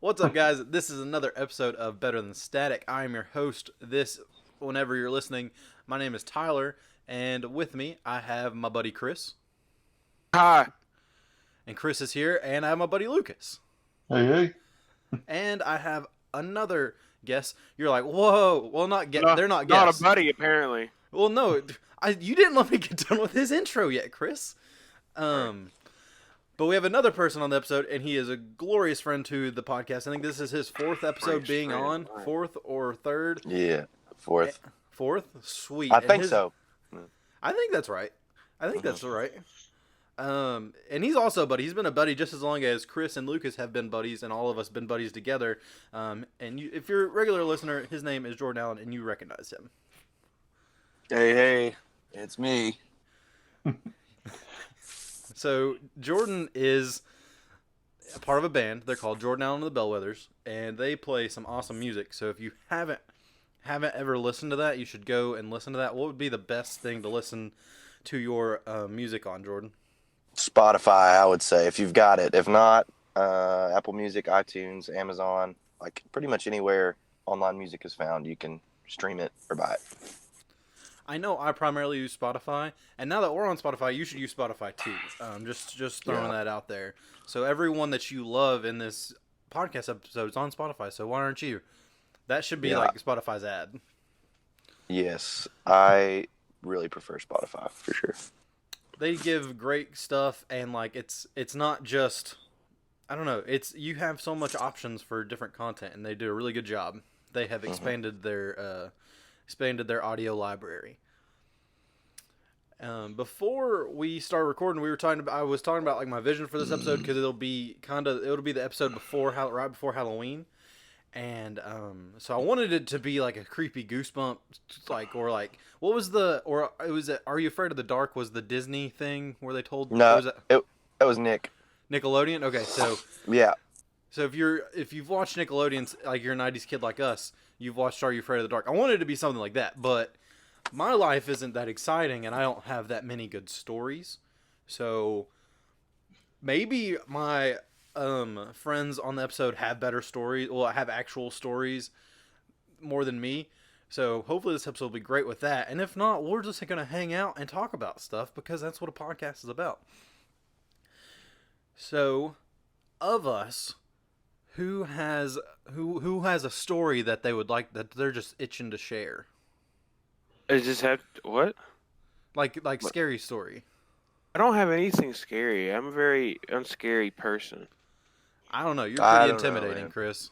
What's up, guys? This is another episode of Better Than Static. I am your host. Whenever you're listening, my name is Tyler, and with me, I have my buddy Chris. Hi. And Chris is here, and I have my buddy Lucas. Hey. And I have another guest. You're like, whoa. Well, they're not guests. Not a buddy, apparently. Well, no. You didn't let me get done with his intro yet, Chris. But we have another person on the episode, and he is a glorious friend to the podcast. I think this is his fourth episode being on. Fourth or third? Yeah, fourth. Fourth? Sweet. I think so. I think that's right. That's right. And he's also a buddy. He's been a buddy just as long as Chris and Lucas have been buddies, and all of us been buddies together. If you're a regular listener, his name is Jordan Allen, and you recognize him. Hey, it's me. So Jordan is a part of a band. They're called Jordan Allen the Bellwethers, and they play some awesome music. So if you haven't ever listened to that, you should go and listen to that. What would be the best thing to listen to your music on, Jordan? Spotify, I would say, if you've got it. If not, Apple Music, iTunes, Amazon, like pretty much anywhere online music is found, you can stream it or buy it. I know I primarily use Spotify, and now that we're on Spotify, you should use Spotify too. Just throwing that out there. So everyone that you love in this podcast episode is on Spotify, so why aren't you? That should be like Spotify's ad. Yes, I really prefer Spotify for sure. They give great stuff, and like it's not just, I don't know, you have so much options for different content, and they do a really good job. They have expanded their audio library. Before we start recording, I was talking about like my vision for this episode, because it'll be the episode right before Halloween, and so I wanted it to be like a creepy goosebump, what was Are You Afraid of the Dark was the Disney thing where they told it was Nick. Nickelodeon. Okay, so yeah. So if you've watched Nickelodeon, like you're a 90s kid like us, you've watched Are You Afraid of the Dark. I wanted it to be something like that, but my life isn't that exciting, and I don't have that many good stories. So maybe my friends on the episode have better stories, have actual stories more than me. So hopefully this episode will be great with that. And if not, we're just going to hang out and talk about stuff, because that's what a podcast is about. So, of us, who has a story that they would like, that they're just itching to share? I just have what? Like scary story. I don't have anything scary. I'm a very unscary person. I don't know. You're pretty intimidating, Chris.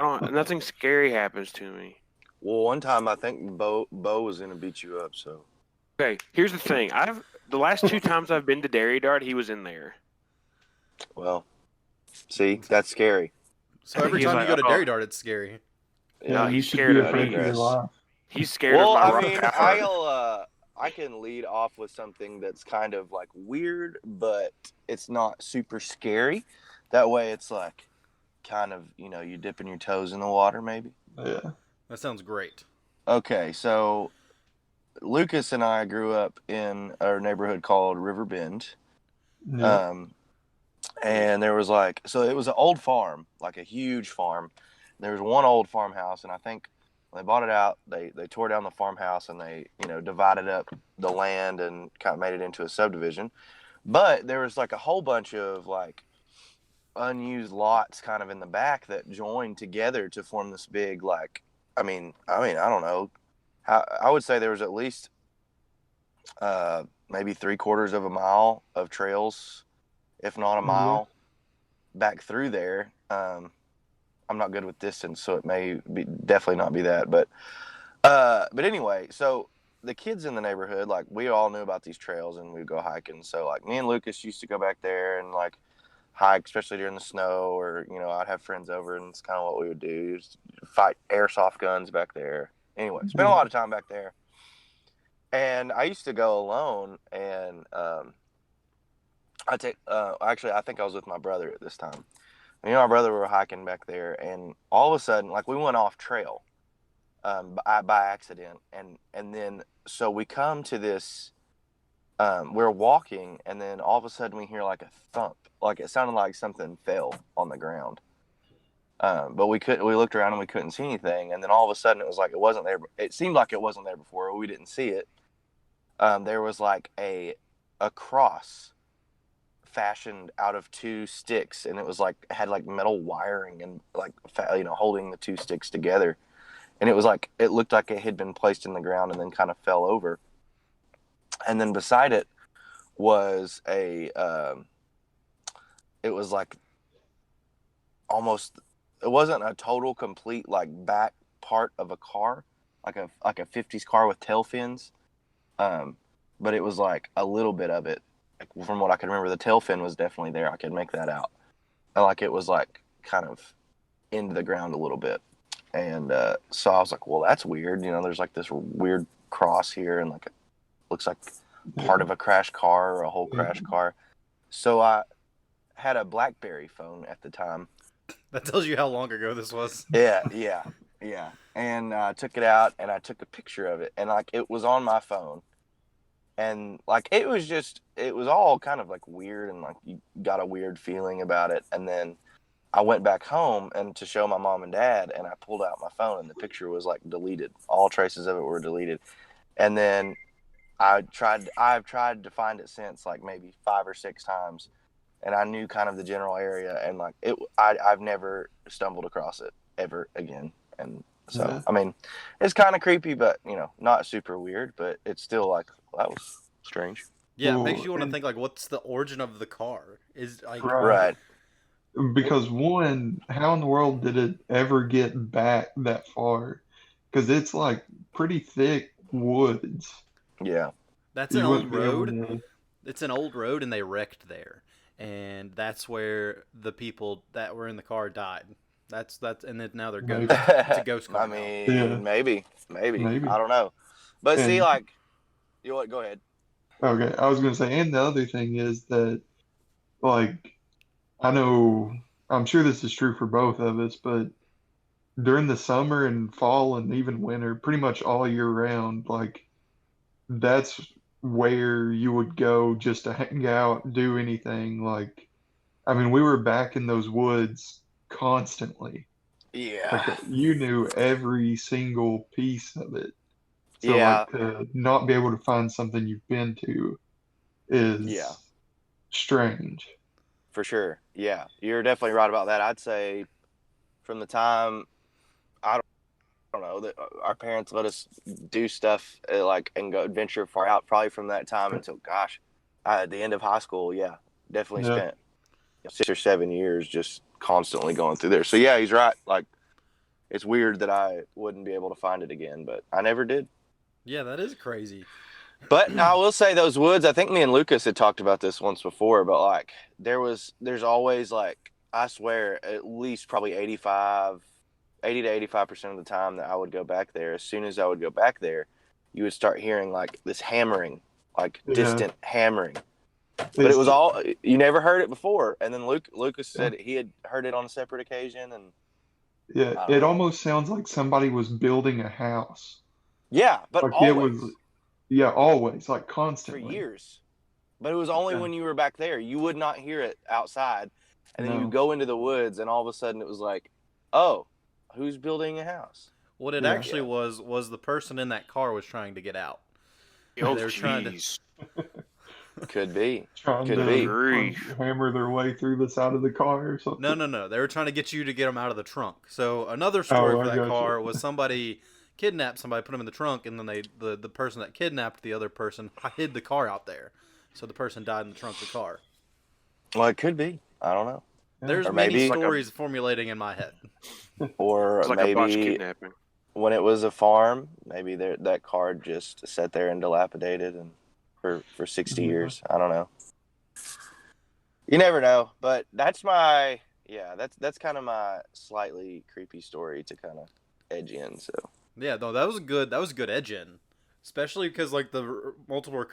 Nothing scary happens to me. Well, one time I think Bo was gonna beat you up. So. Okay, here's the thing. The last two times I've been to Dairy Dart, he was in there. Well, see, that's scary. So every time you go to Dairy Dart, it's scary. No, he's scared of me. He's scared of my rock power. I can lead off with something that's kind of like weird, but it's not super scary. That way it's like kind of, you dipping your toes in the water maybe. Yeah. That sounds great. Okay, so Lucas and I grew up in a neighborhood called River Bend. Yeah. And there was it was an old farm, like a huge farm. There was one old farmhouse, and I think when they bought it out, they tore down the farmhouse, and they, divided up the land and kind of made it into a subdivision. But there was like a whole bunch of like unused lots kind of in the back that joined together to form this big, like, I mean, I don't know. I would say there was at least maybe 3/4 of a mile of trails, if not a mile, back through there. I'm not good with distance, so it may definitely not be that. But anyway, so the kids in the neighborhood, like, we all knew about these trails, and we'd go hiking. So like me and Lucas used to go back there and like hike, especially during the snow, or I'd have friends over, and it's kind of what we would do. Just fight airsoft guns back there. Anyway, spent a lot of time back there. And I used to go alone, and I think I was with my brother at this time. Me and my brother were hiking back there, and all of a sudden, like, we went off trail by accident, and then so we come to this. We're walking, and then all of a sudden we hear like a thump, like it sounded like something fell on the ground, But we couldn't. We looked around and we couldn't see anything. And then all of a sudden, it was like it wasn't there. It seemed like it wasn't there before. We didn't see it. There was like a cross fashioned out of two sticks, and it was like had like metal wiring and like holding the two sticks together. And it was like it looked like it had been placed in the ground and then kind of fell over. And then beside it was a. It was like almost. It wasn't a total complete like back part of a car, like a 50s car with tail fins. But it was like a little bit of it. Like, from what I can remember, the tail fin was definitely there. I could make that out. And like it was like kind of into the ground a little bit. And so I was like, well, that's weird. There's like this weird cross here, and like it looks like part of a crash car or a whole crash car. So I had a BlackBerry phone at the time. That tells you how long ago this was. Yeah. And I took it out and I took a picture of it, and like it was on my phone, and like it was all kind of like weird, and like you got a weird feeling about it. And then I went back home and to show my mom and dad, and I pulled out my phone, and the picture was like deleted. All traces of it were deleted. And then I've tried to find it since, like maybe 5 or 6 times. And I knew kind of the general area, and like I've never stumbled across it ever again. And so, I mean, it's kind of creepy, but not super weird. But it's still like, well, that was strange. Yeah, it makes you want to think like, what's the origin of the car? Is like right. Because one, how in the world did it ever get back that far? Because it's like pretty thick woods. Yeah, that's an old road. It's an old road, and they wrecked there. And that's where the people that were in the car died. That's and then now they're ghosts. It's a ghost car. I mean, maybe. I don't know. But see, like, what? Go ahead. Okay, I was gonna say, and the other thing is that, like, I'm sure this is true for both of us, but during the summer and fall and even winter, pretty much all year round, like, that's where you would go just to hang out, do anything. Like, I mean, we were back in those woods constantly. Yeah. Like, you knew every single piece of it. So, yeah. like, to not be able to find something you've been to is strange. For sure. Yeah. You're definitely right about that. I'd say from the time, I don't know, that our parents let us do stuff like and go adventure far out, probably from that time until at the end of high school. Definitely spent 6 or 7 years just constantly going through there. So yeah, he's right. Like, it's weird that I wouldn't be able to find it again, but I never did. Yeah, that is crazy. But I will say those woods, I think me and Lucas had talked about this once before, but like there's always, like, I swear, at least probably 80 to 85% of the time that I would go back there, as soon as I would go back there, you would start hearing like this hammering, like distant hammering. But it was all, you never heard it before. And then Lucas said he had heard it on a separate occasion. And it almost sounds like somebody was building a house. Yeah, but like always. Always, like constantly. For years. But it was only when you were back there. You would not hear it outside. And then you go into the woods, and all of a sudden it was like, oh, who's building a house? What it actually was the person in that car was trying to get out. They were trying to... Could be. Trying to hammer their way through the side of the car or something. No. They were trying to get you to get them out of the trunk. So another story for that car was somebody kidnapped somebody, put them in the trunk, and then the person that kidnapped the other person hid the car out there. So the person died in the trunk of the car. Well, it could be. I don't know. There's many stories formulating in my head. Or like maybe when it was a farm, maybe that car just sat there and dilapidated and for 60 years. I don't know. You never know. But that's kind of my slightly creepy story to kind of edge in. So yeah, no, that was a good edge in, especially because like the multiple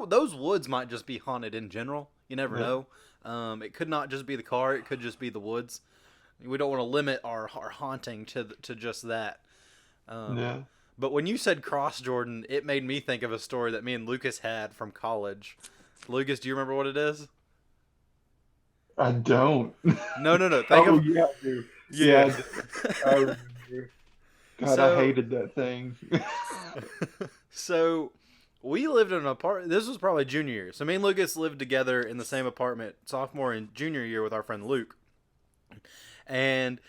those woods might just be haunted in general. You never know. It could not just be the car. It could just be the woods. We don't want to limit our haunting to just that. But when you said cross, Jordan, it made me think of a story that me and Lucas had from college. Lucas, do you remember what it is? I don't. No. Yeah, I do. Yeah, I remember. God, I So, hated that thing. so we lived in an apartment. This was probably junior year. So me and Lucas lived together in the same apartment sophomore and junior year with our friend Luke. And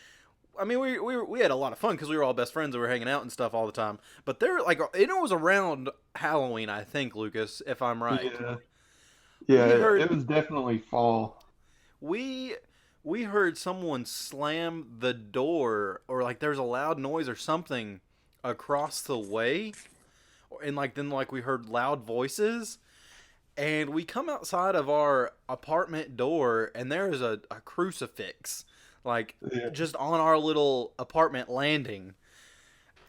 I mean, we had a lot of fun because we were all best friends and we were hanging out and stuff all the time. But there, like, it was around Halloween, I think, Lucas, if I'm right. Yeah, We yeah, heard it was definitely fall. we we heard someone slam the door, or like there's a loud noise or something across the way, and like then like we heard loud voices, and we come outside of our apartment door, and there's a crucifix, like Yeah, just on our little apartment landing,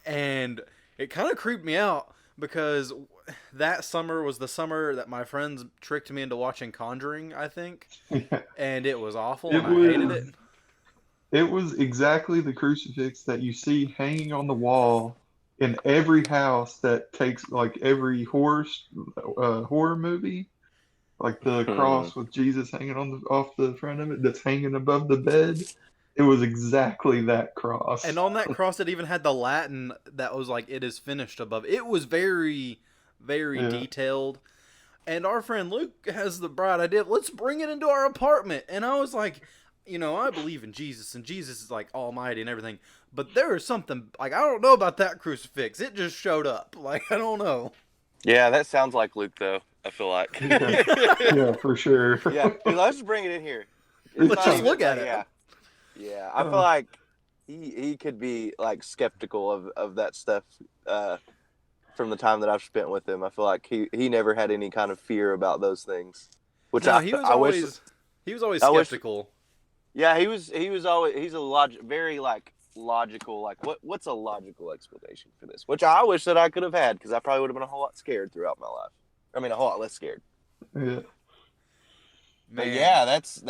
and it kind of creeped me out because that summer was the summer that my friends tricked me into watching Conjuring, I think, yeah. and it was awful It and I hated was it. it was exactly the crucifix that you see hanging on the wall in every house that takes like every horror movie, like the Hmm. cross with Jesus hanging on the off the front of it that's hanging above the bed. It was exactly that And cross. on that cross, it even had the Latin that was like "It is finished" above. It was very, very Yeah, detailed. And our friend Luke has the bright idea, let's bring it into our apartment. And I was like, I believe in Jesus, and Jesus is like almighty and everything. But there is something, like, I don't know about that crucifix. It just showed up. Like, I don't know. Yeah, that sounds like Luke, though. I feel like. yeah, yeah, for sure. Yeah, let's just bring it in here. It's Let's not just even look at like, it. yeah, yeah. I feel Uh, like he could be like skeptical of that stuff. From the time that I've spent with him, I feel like he never had any kind of fear about those things. Which No, he was always I wish skeptical. yeah, he was always he's a very like logical, like what's a logical explanation for this? Which I wish that I could have had, because I probably would have been a whole lot scared throughout my life. I mean, a whole lot less scared. yeah, But Man. yeah, that's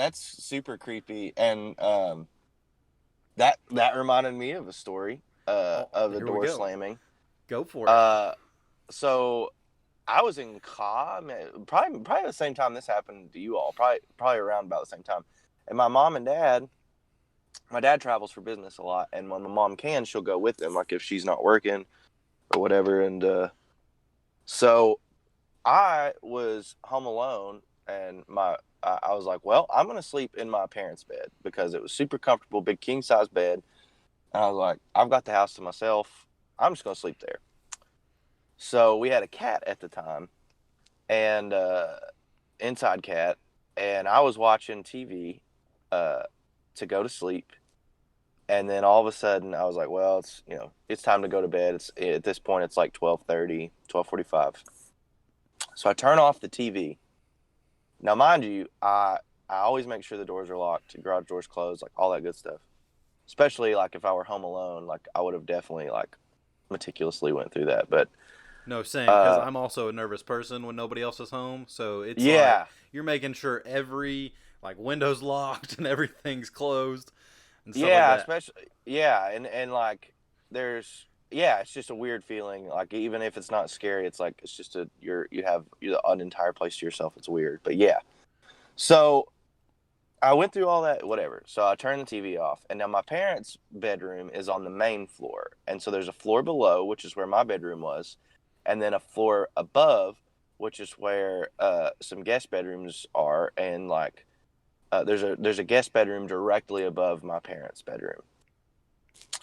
super creepy, and that reminded me of a story Oh, of a here we door go. slamming. Go for it. So I was in probably the same time this happened to you all, probably around about the same time. And my dad travels for business a lot, and when my mom can, she'll go with him, like if she's not working or whatever. And so I was home alone, and I was like, well, I'm gonna sleep in my parents' bed because it was super comfortable, big king size bed. And I was like, I've got the house to myself. I'm just gonna sleep there. So we had a cat at the time, and inside cat, and I was watching TV uh, to go to sleep, and then all of a sudden I was like, well, it's time to go to bed. It's at this point it's like 12:30, 12:45. So I turn off the TV. Now, mind you, I always make sure the doors are locked, the garage doors closed, like all that good stuff. Especially like if I were home alone, like I would have definitely like meticulously went through that. But No, same, because uh, I'm also a nervous person when nobody else is home. So it's like yeah, you're making sure every like window's locked and everything's closed and stuff like yeah, that. especially yeah, and like there's yeah, it's just a weird feeling. Like even if it's not scary, it's like it's just you have an entire place to yourself. It's weird, but yeah. So I went through all that, whatever. So I turned the TV off, and now my parents' bedroom is on the main floor, and so there's a floor below, which is where my bedroom was, and then a floor above, which is where some guest bedrooms are, and like there's a guest bedroom directly above my parents' bedroom.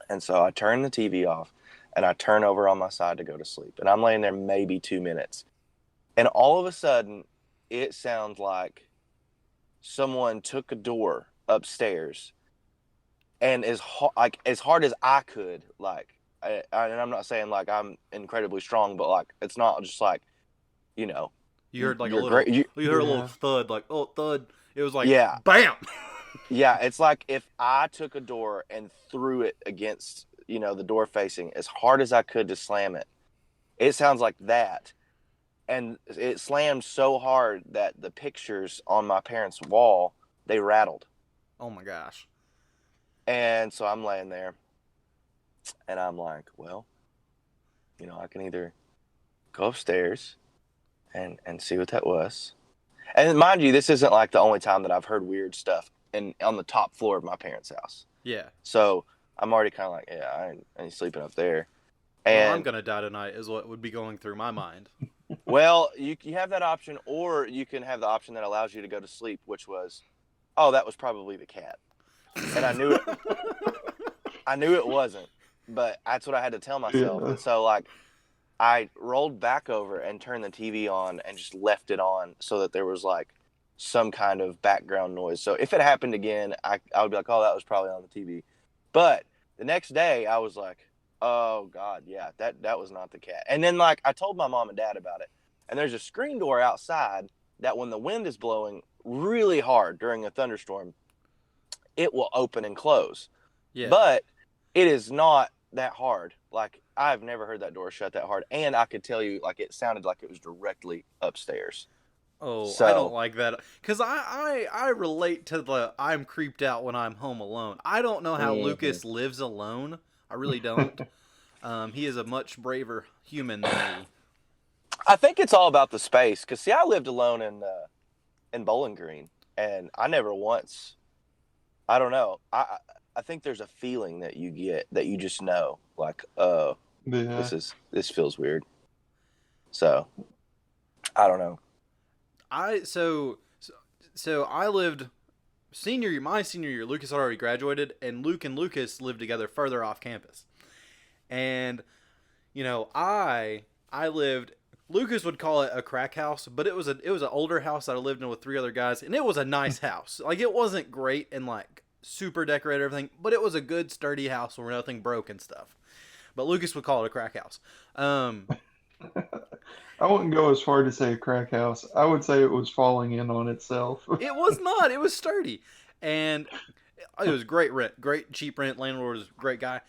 And so I turn the TV off, and I turn over on my side to go to sleep, and I'm laying there maybe 2 minutes, and all of a sudden, it sounds like someone took a door upstairs, and as hard as I could, and I'm not saying like I'm incredibly strong, but like it's not just like you know You heard like a you're little, great. you heard a little yeah. thud, like oh thud. It was like Yeah, bam. yeah. It's like if I took a door and threw it against the door facing as hard as I could to slam it. It sounds like that, and it slammed so hard that the pictures on my parents' wall, they rattled. Oh my gosh. And so I'm laying there, and I'm like, well, I can either go upstairs and see what that was. And mind you, this isn't like the only time that I've heard weird stuff on the top floor of my parents' house. Yeah. So I'm already kind of like, yeah, I ain't sleeping up there. Well, And I'm gonna die tonight is what would be going through my mind. well, you have that option, or you can have the option that allows you to go to sleep, which was, oh, that was probably the cat, and I knew it. I knew it wasn't, but that's what I had to tell myself. Yeah. And so, like, I rolled back over and turned the TV on and just left it on so that there was like some kind of background noise. So if it happened again, I would be like, oh, that was probably on the TV. But the next day, I was like, oh God, yeah, that was not the cat. And then like I told my mom and dad about it, and there's a screen door outside that when the wind is blowing really hard during a thunderstorm, it will open and close. Yeah. But it is not that hard. Like I've never heard that door shut that hard, and I could tell you, like it sounded like it was directly upstairs. Oh, So, I don't like that. Because I relate to the I'm creeped out when I'm home alone. I don't know how Lucas lives alone. I really don't. He is a much braver human than me. I think it's all about the space. Because see, I lived alone in Bowling Green, and I never once. I don't know. I think there's a feeling that you get that you just know, like, Yeah. this feels weird. So, I don't know. So I lived my senior year. Lucas had already graduated, and Luke and Lucas lived together further off campus. And you know, I lived. Lucas would call it a crack house, but it was an older house that I lived in with 3 other guys, and it was a nice house. Like it wasn't great and like super decorated everything, but it was a good sturdy house where nothing broke and stuff. But Lucas would call it a crack house. I wouldn't go as far to say a crack house. I would say it was falling in on itself. It was not. It was sturdy, and it was great rent, great cheap rent. Landlord was a great guy,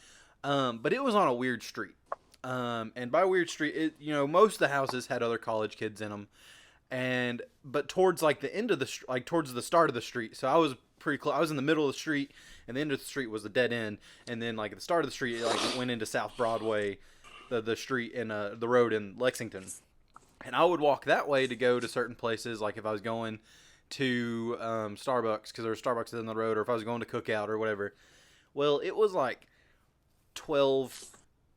but it was on a weird street. And by weird street, most of the houses had other college kids in them, but towards like the end of the towards the start of the street. So I was pretty close. I was in the middle of the street, and the end of the street was the dead end, and then like at the start of the street, it went into South Broadway, the street in the road in Lexington. And I would walk that way to go to certain places, like if I was going to Starbucks, because there was Starbucks in the road, or if I was going to Cookout or whatever. Well, it was like 12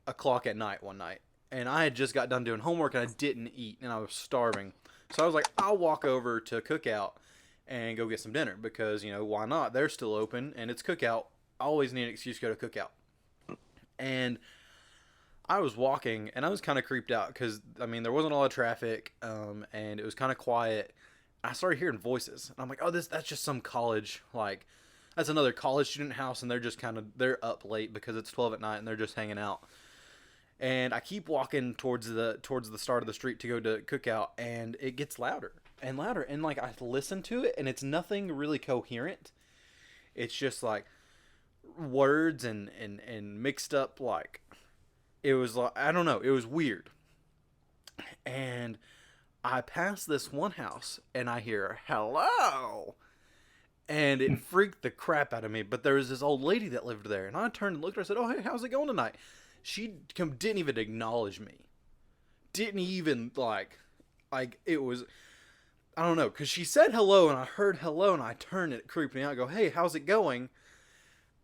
o'clock at night one night, and I had just got done doing homework, and I didn't eat, and I was starving. So I was like, I'll walk over to Cookout and go get some dinner, because, why not? They're still open, and it's Cookout. I always need an excuse to go to Cookout. And I was walking, and I was kind of creeped out because, there wasn't a lot of traffic, and it was kind of quiet. I started hearing voices, and I'm like, oh, that's just some college, that's another college student house, and they're just they're up late because it's 12 at night, and they're just hanging out. And I keep walking towards the start of the street to go to Cookout, and it gets louder and louder, and, I listen to it, and it's nothing really coherent. It's just, words and mixed up, it was I don't know. It was weird. And I pass this one house and I hear, hello. And it freaked the crap out of me. But there was this old lady that lived there. And I turned and looked at her and said, oh, hey, how's it going tonight? She didn't even acknowledge me. Didn't even, it was, I don't know. Because she said hello and I heard hello and I turned and it creeped me out. I go, hey, how's it going?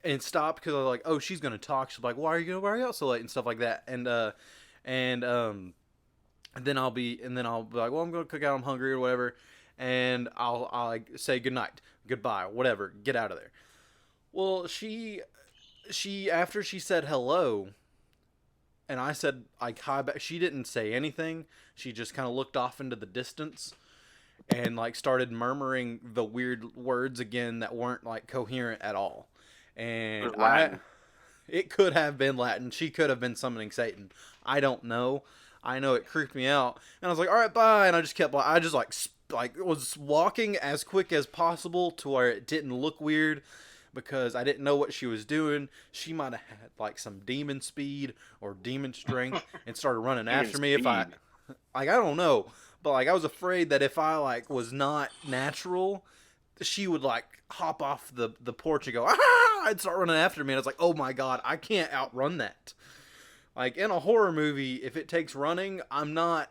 And stopped because I was like, oh, she's gonna talk. She's like, why are you out so late and stuff like that. And then I'll be like, well, I'm gonna cook out. I'm hungry or whatever. And I'll say good night, goodbye, whatever. Get out of there. Well, she after she said hello, and I said hi back. She didn't say anything. She just kind of looked off into the distance and started murmuring the weird words again that weren't coherent at all. And it could have been Latin. She could have been summoning Satan. I don't know. I know it creeped me out, and I was like, "All right, bye." And I just kept. I just was walking as quick as possible to where it didn't look weird, because I didn't know what she was doing. She might have had some demon speed or demon strength and started running after me. If I don't know, but I was afraid that if I was not natural, she would hop off the porch and go, ah, and start running after me. And I was like, oh my God, I can't outrun that. In a horror movie, if it takes running, I'm gonna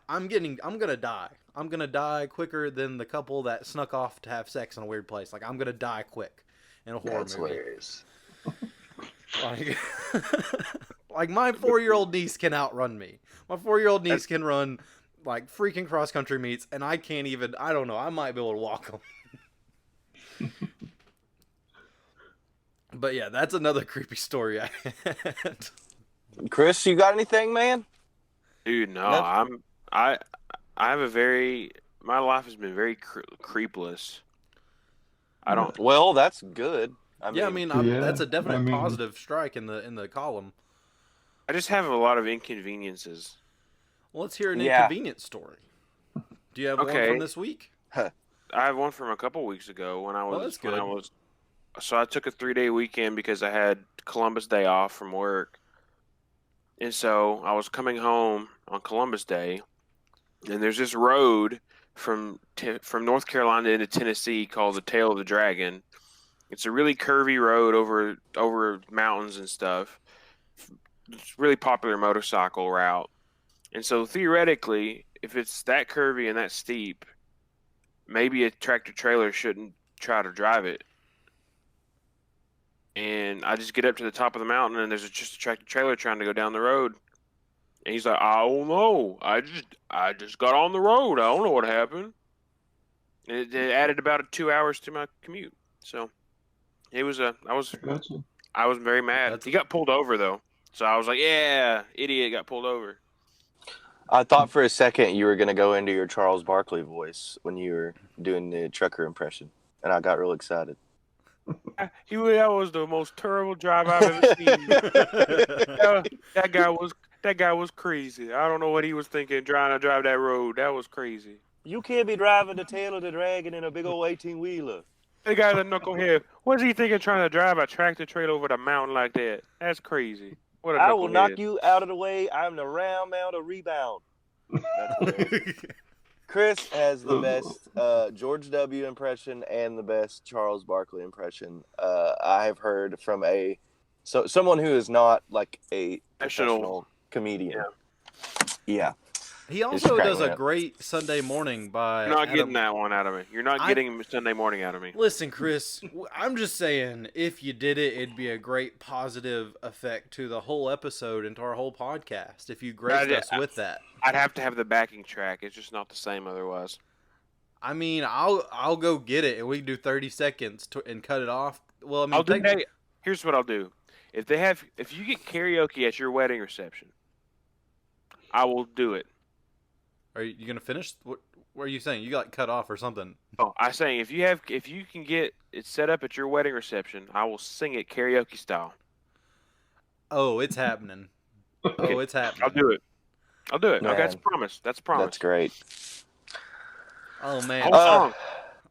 die. I'm gonna die quicker than the couple that snuck off to have sex in a weird place. I'm gonna die quick in a horror movie. That's hilarious. Like, like my 4-year-old niece can outrun me. My 4-year-old niece can run like freaking cross country meets, and I can't even. I don't know. I might be able to walk them. But yeah, that's another creepy story I had. Chris, you got anything, man? Dude, no. I have a very. My life has been very creepless. I don't. Well, that's good. That's a definite positive strike in the column. I just have a lot of inconveniences. Well, let's hear an inconvenient story. Do you have one from this week? I have one from a couple weeks ago when I was. So I took a 3-day weekend because I had Columbus Day off from work, and so I was coming home on Columbus Day, and there's this road from North Carolina into Tennessee called the Tail of the Dragon. It's a really curvy road over mountains and stuff. It's a really popular motorcycle route. And so theoretically, if it's that curvy and that steep, maybe a tractor trailer shouldn't try to drive it. And I just get up to the top of the mountain and there's just a tractor trailer trying to go down the road. And he's like, I don't know. I just got on the road. I don't know what happened. And it added about 2 hours to my commute. So it was I was very mad. He got pulled over though. So I was like, yeah, idiot got pulled over. I thought for a second you were going to go into your Charles Barkley voice when you were doing the trucker impression. And I got real excited. That was the most terrible drive I've ever seen. That guy was crazy. I don't know what he was thinking trying to drive that road. That was crazy. You can't be driving the Tail of the Dragon in a big old 18-wheeler. That guy's a knucklehead. What's he thinking trying to drive a tractor trailer over the mountain like that? That's crazy. What a I will knock you out of the way. I'm the round mound of rebound. Chris has the best George W. impression and the best Charles Barkley impression I have heard from someone who is not like a professional comedian. Yeah. He also does a great Sunday morning by. You're not getting that one out of me. You're not getting Sunday morning out of me. Listen, Chris, I'm just saying, if you did it, it'd be a great positive effect to the whole episode and to our whole podcast if you graced us with that. I'd have to have the backing track. It's just not the same otherwise. I mean, I'll go get it, and we can do 30 seconds and cut it off. Well, I mean, here's what I'll do. If you get karaoke at your wedding reception, I will do it. Are you gonna finish? What are you saying? You got cut off or something? Oh, I'm saying if you can get it set up at your wedding reception, I will sing it karaoke style. Oh, it's happening. Okay. Oh, it's happening. I'll do it. Man. Okay, that's a promise. That's great. Oh man,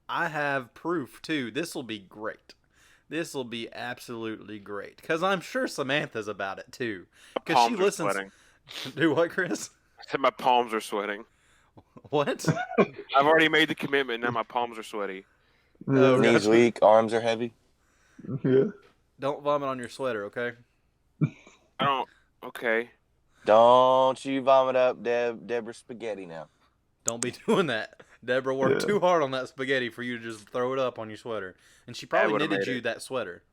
I have proof too. This will be great. This will be absolutely great because I'm sure Samantha's about it too. Because she listens. Do what, Chris? I said my palms are sweating. What? I've already made the commitment. Now my palms are sweaty. Knees weak, arms are heavy. Yeah. Don't vomit on your sweater, okay? I don't. Okay. Don't you vomit up Deborah's spaghetti now. Don't be doing that. Deborah worked too hard on that spaghetti for you to just throw it up on your sweater. And she probably knitted you that sweater.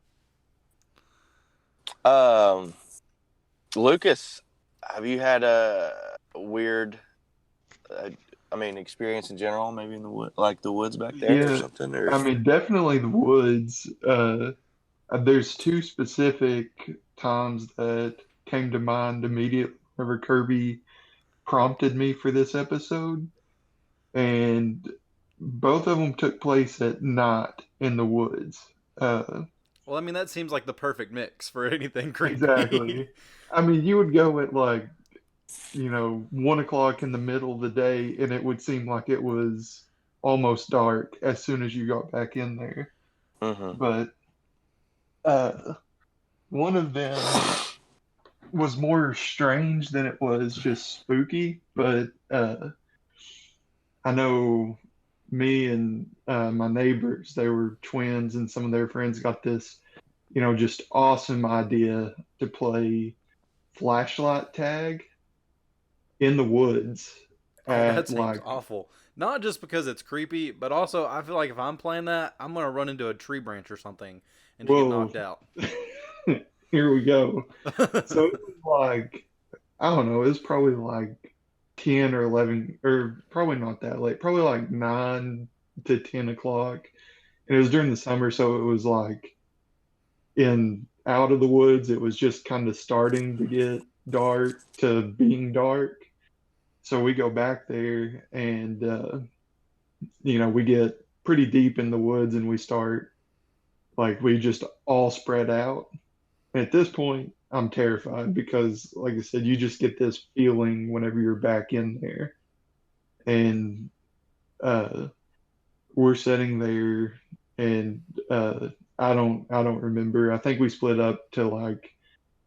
Lucas, have you had a weird experience in general, maybe in the woods back there or something? Or... I mean, definitely the woods. There's two specific times that came to mind immediately whenever Kirby prompted me for this episode. And both of them took place at night in the woods. Well, I mean, that seems like the perfect mix for anything creepy. Exactly. I mean, you would go at 1 o'clock in the middle of the day, and it would seem like it was almost dark as soon as you got back in there. Mm-hmm. But one of them was more strange than it was just spooky. But I know me and my neighbors, they were twins, and some of their friends got this, just awesome idea to play flashlight tag in the woods. That seems awful. Not just because it's creepy, but also I feel like if I'm playing that, I'm going to run into a tree branch or something and get knocked out. here we go. So it was like, I don't know, it was probably like 10 or 11, or probably not that late, probably like 9 to 10 o'clock. And it was during the summer, so it was like in out of the woods, it was just kind of starting to get dark to being dark. So we go back there and, we get pretty deep in the woods and we start, like, we just all spread out. At this point, I'm terrified because, like I said, you just get this feeling whenever you're back in there. And uh, we're sitting there, and I don't remember. I think we split up to like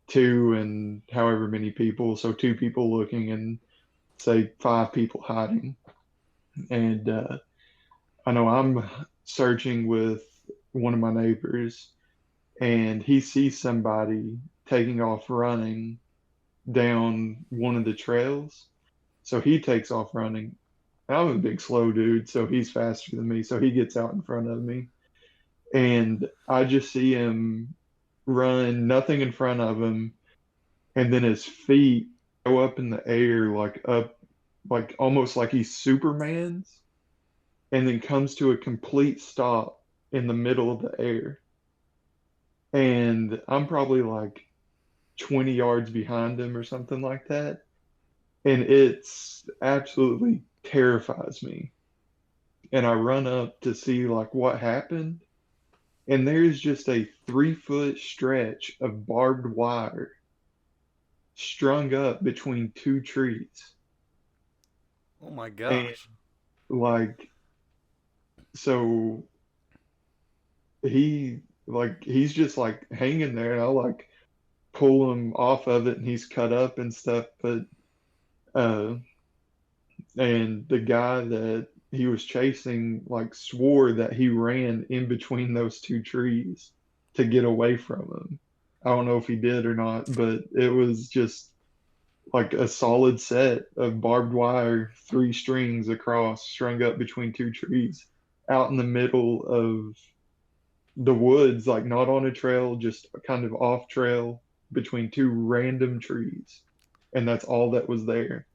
two and however many people. So two people looking and say five people hiding. And I know I'm searching with one of my neighbors, and he sees somebody taking off running down one of the trails. So he takes off running. I'm a big slow dude, so he's faster than me. So he gets out in front of me. And I just see him run, nothing in front of him. And then his feet go up in the air, like up, like almost like he's Superman's, and then comes to a complete stop in the middle of the air. And I'm probably like 20 yards behind him or something like that. And it's absolutely terrifies me. And I run up to see like what happened. And there's just a 3 foot stretch of barbed wire strung up between two trees. Oh my And gosh. like, so he's just like hanging there, and I like pull him off of it and he's cut up and stuff. But uh and the guy that he was chasing like swore that he ran in between those two trees to get away from him. I don't know if he did or not, but it was just like a solid set of barbed wire, 3 strings across, strung up between two trees out in the middle of the woods, like not on a trail, just kind of off trail between two random trees. And that's all that was there.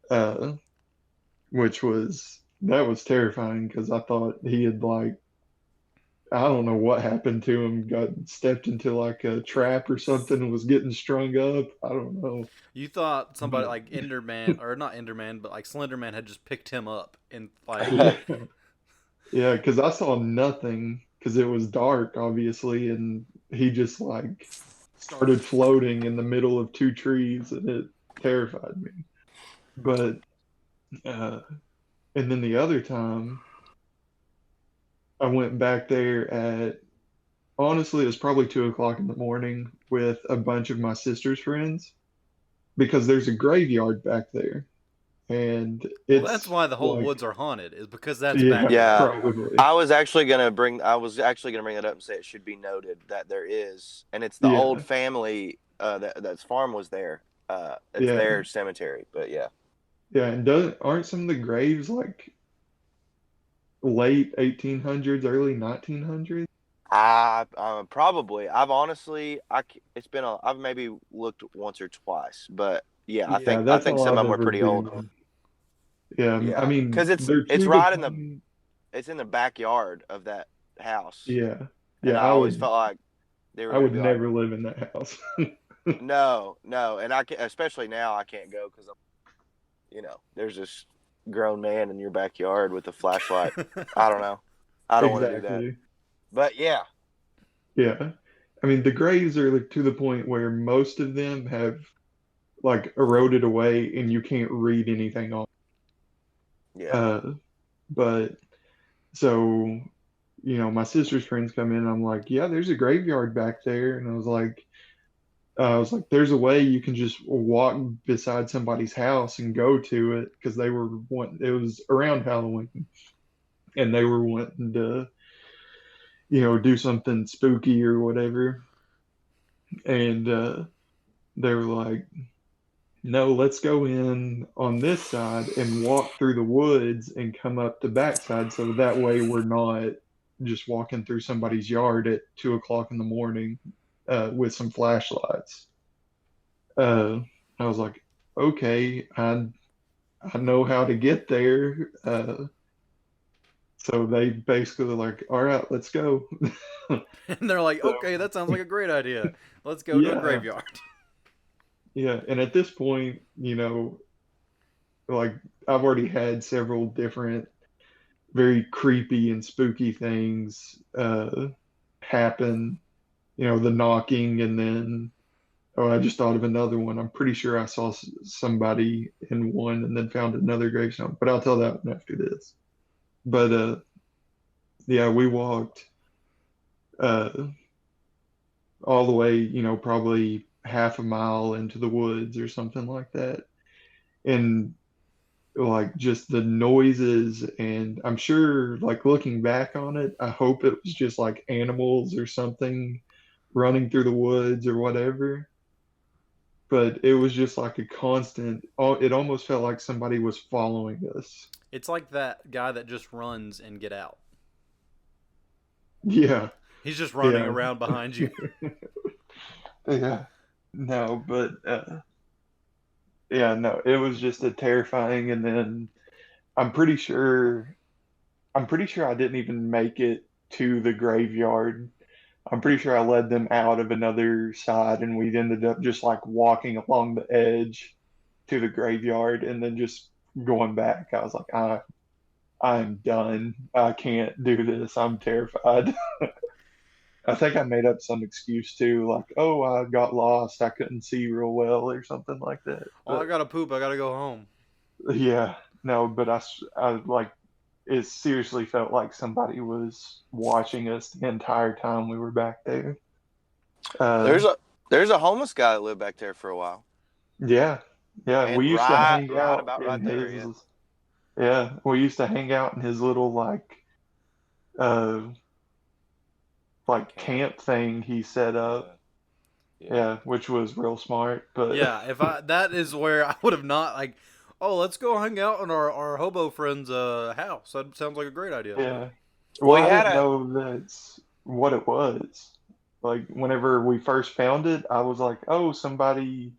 Uh, which was that was terrifying because I thought he had like I don't know what happened to him, got stepped into like a trap or something and was getting strung up. I don't know. You thought somebody But like Enderman, or not Enderman, but like Slenderman had just picked him up and like, yeah, yeah, because I saw nothing because it was dark, obviously, and he just like started floating in the middle of two trees and it terrified me. But uh, and then the other time I went back there at honestly, it was probably 2 o'clock in the morning with a bunch of my sister's friends because there's a graveyard back there. And well, that's it's why the whole like, woods are haunted, is because that's back yeah, there. Yeah, probably. I was actually gonna bring that up and say it should be noted that there is, and it's the old Yeah, family that's farm was there. It's yeah, their cemetery, but yeah. yeah. And aren't some of the graves like late 1800s, early 1900s? Probably. I've honestly, it's been I've maybe looked once or twice, but yeah, Yeah, I that's think all some I've of them were ever pretty old. been. Yeah, I Yeah, mean, because they're it's to the right in point. it's in the backyard of that house, Yeah, and yeah, I always felt like they were I gonna would be like, never live in that house. no, no, and I can, especially now I can't go because there's this grown man in your backyard with a flashlight. I don't know. I don't want to do that. Exactly. But yeah, Yeah. I mean, the graves are like to the point where most of them have like eroded away and you can't read anything on. yeah, Uh, but so, my sister's friends come in and I'm like, yeah, there's a graveyard back there. And I was like, there's a way you can just walk beside somebody's house and go to it because it was around Halloween and they were wanting to, do something spooky or whatever. And they were like, no, let's go in on this side and walk through the woods and come up the backside so that way we're not just walking through somebody's yard at 2 o'clock in the morning with some flashlights. I was like, okay, I know how to get there. So they basically were like, all right, let's go. And they're like, So, okay, that sounds like a great idea. Let's go to a yeah, graveyard. yeah. And at this point, like I've already had several different very creepy and spooky things happen. The knocking, and then oh, I just thought of another one. I'm pretty sure I saw somebody in one, and then found another gravestone. But I'll tell that one after this. But yeah, we walked uh, all the way, probably half a mile into the woods or something like that, and like just the noises, and I'm sure, like looking back on it, I hope it was just like animals or something running through the woods or whatever, but it was just like a constant, it almost felt like somebody was following us. It's like that guy that just runs and Get Out. Yeah, He's just running yeah. around behind you. Yeah, no, but yeah, no, it was just a terrifying, and then I'm pretty sure I didn't even make it to the graveyard. I'm pretty sure I led them out of another side, and we ended up just like walking along the edge to the graveyard and then just going back. I was like, I'm done. I can't do this. I'm terrified. I think I made up some excuse too, like, oh, I got lost. I couldn't see real well or something like that. Oh, I But gotta poop. I gotta go home. yeah, no, but I like, it seriously felt like somebody was watching us the entire time we were back there. There's Uh, a homeless guy that lived back there for a while, yeah, yeah, and we used to hang right out about in right there. his, Yeah, yeah, we used to hang out in his little uh, like camp thing he set up. yeah. Yeah, which was real smart, but Yeah, that is where I would have not like. Oh, let's go hang out in our hobo friend's house. That sounds like a great idea. yeah. Well, Well, he I had didn't a know that's what it was. Like whenever we first found it, I was like, "Oh, somebody,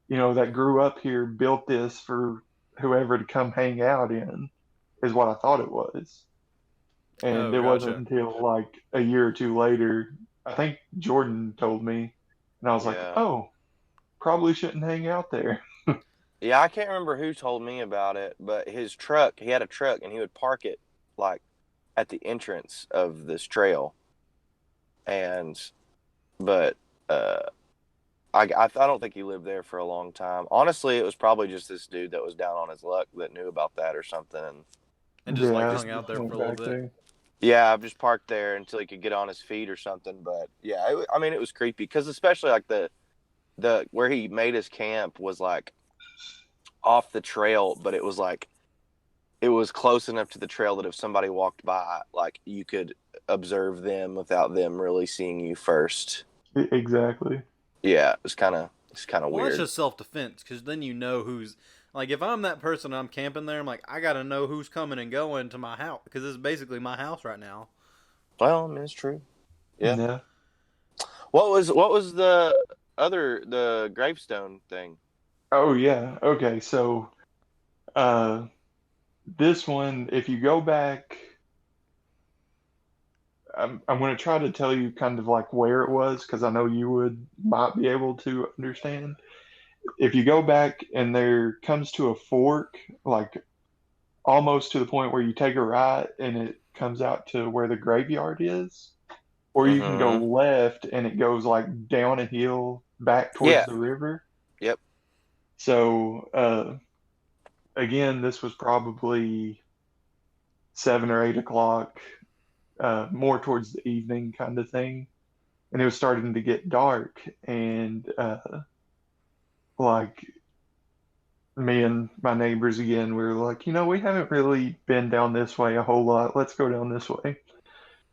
that grew up here built this for whoever to come hang out in," is what I thought it was. And Oh, it wasn't gotcha. until like a year or two later, I think Jordan told me, and I was like, yeah. "Oh, probably shouldn't hang out there." Yeah, I can't remember who told me about it, but he had a truck and he would park it like at the entrance of this trail. And, but, I don't think he lived there for a long time. Honestly, it was probably just this dude that was down on his luck that knew about that or something. And just like Yeah, hung out there went for a little back bit. there. Yeah, I've just parked there until he could get on his feet or something. But yeah, I mean, it was creepy because especially like the where he made his camp was like off the trail, but it was like it was close enough to the trail that if somebody walked by, like you could observe them without them really seeing you first. Exactly. Yeah, it's kind of Well, that's weird. just self defense, because then you know who's like. If I'm that person, I'm camping there. I'm like, I gotta know who's coming and going to my house, because it's basically my house right now. Well, I mean, it's true. Yeah. Yeah. What was the gravestone thing? Oh yeah. Okay. So, uh, this one, if you go back, I'm going to try to tell you kind of like where it was because I know you might be able to understand. If you go back and there comes to a fork, like almost to the point where you take a right and it comes out to where the graveyard is, or you can go Mm-hmm. left and it goes like down a hill back towards Yeah. the river. Yep. So, again, this was probably 7 or 8 o'clock, more towards the evening kind of thing. And it was starting to get dark. And like me and my neighbors again, we were like, we haven't really been down this way a whole lot. Let's go down this way.